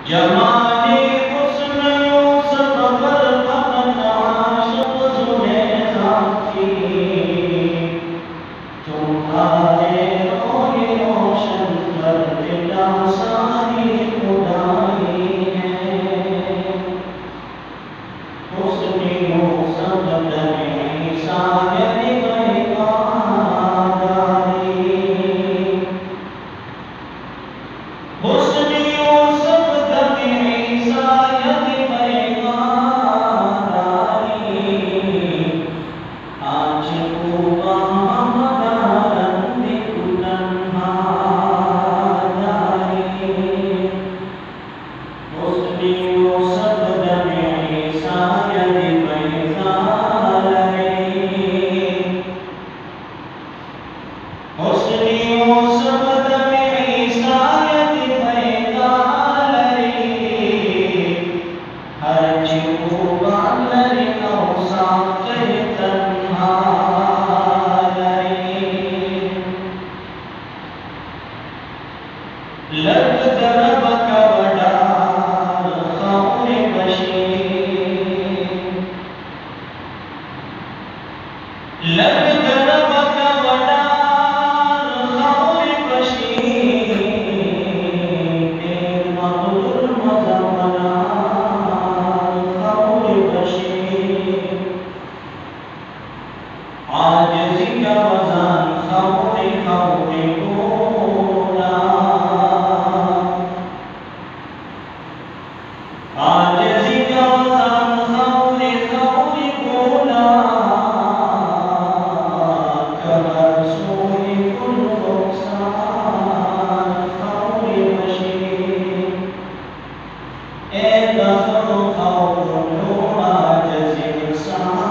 जमाने हुस्न यूसुफ पर फकत आशिक़ ज़ुलेखा थी। तुम्हारे रोए रोशन पर फिदा सारी खुदाई है। हुस्न यूसुफ दर ईसा यदि पैगादारी। हुस्न यूसुफ दर ईसा यदि पैगादारी। आज खूबा मदारन दिकुतन्हादारी। हुस्न यूसुफ दर ईसा यदि पैगादारी। हुस्न यूसुफ दर ईसा यदि पैगादारी। हर खूबा लरि औसाफ कहे तन्हादारी। लग दरब का वडार खौर बशीर। लग दरब का वडार खौर बशीर। तेर मग़रूर मज़म्मनार खौर बशीर। आजिज़ी का वज़न खौर खौर गोला। आजिज़ी का वज़न खौर खौर गोला। कहर सोए कुल रुख़सार खौर बशीर। ए दफ़्र खौर जोड़ा आजिज़ इंसाना।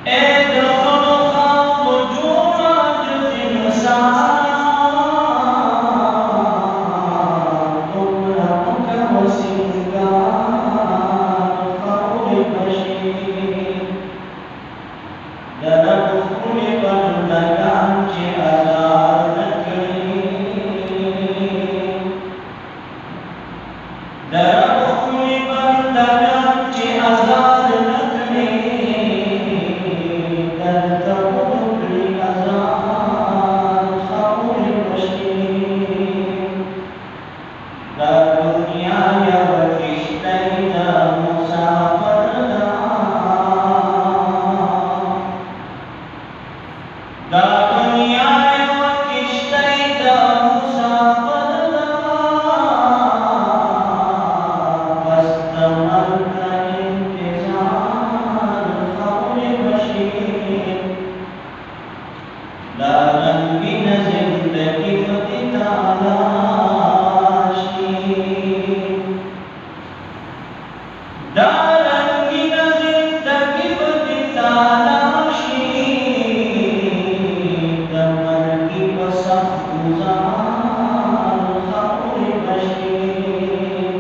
ए दफ़्र खौर जोड़ा आजिज़ इंसाना। तुम रब का वसीगार खौर बशीर। दरब खुले बंदगान के आज़ाद न करी। दरब खुले बंदगान के आज़ाद न करी। दर तब टुकड़ी आज़ाद खौर बशीर। दर दुनिया या किश्तई दा मुसाफिर दा दुनिया या किश्तई दा मुसाफिर बस्तमर का इंतज़ार खौर बशीर। दारंगीन ज़िंदगी खुद तलाशी। दारंगीन ज़िंदगी खुद तलाशी। दमर की बसख गुज़ार खौर बशीर।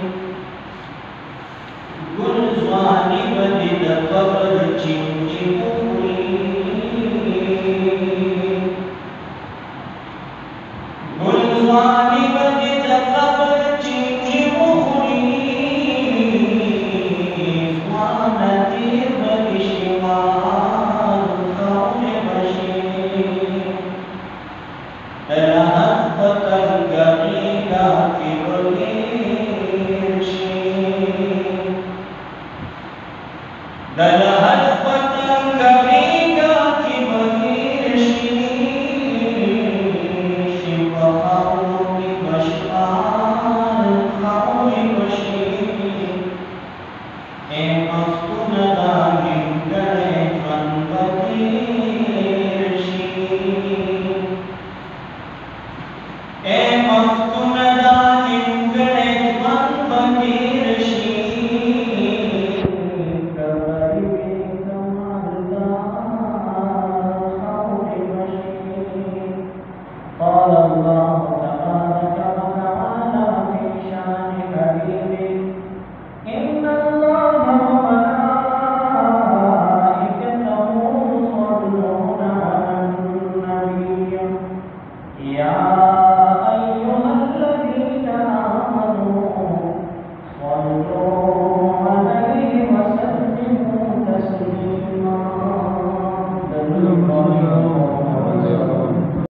गुलज़वानी बदिद कब्र चिंचिम हुई। गुलज़वानी बदिद कब्र चिंचिम हुई। ज़्वानती बरिशवार खौर बशीर। रहत पतन गरीगा की बगीर शीर। दलहत पतन गरीगा की बगीर शीर। शिवखाओं की बशकार खौर बशीर। ए मफ्तून दानिम गड़े फन बगीर शीर। ए मफ्तून दानिम गड़े फन बगीर शीर। कबरी कमालदार खौर बशीर।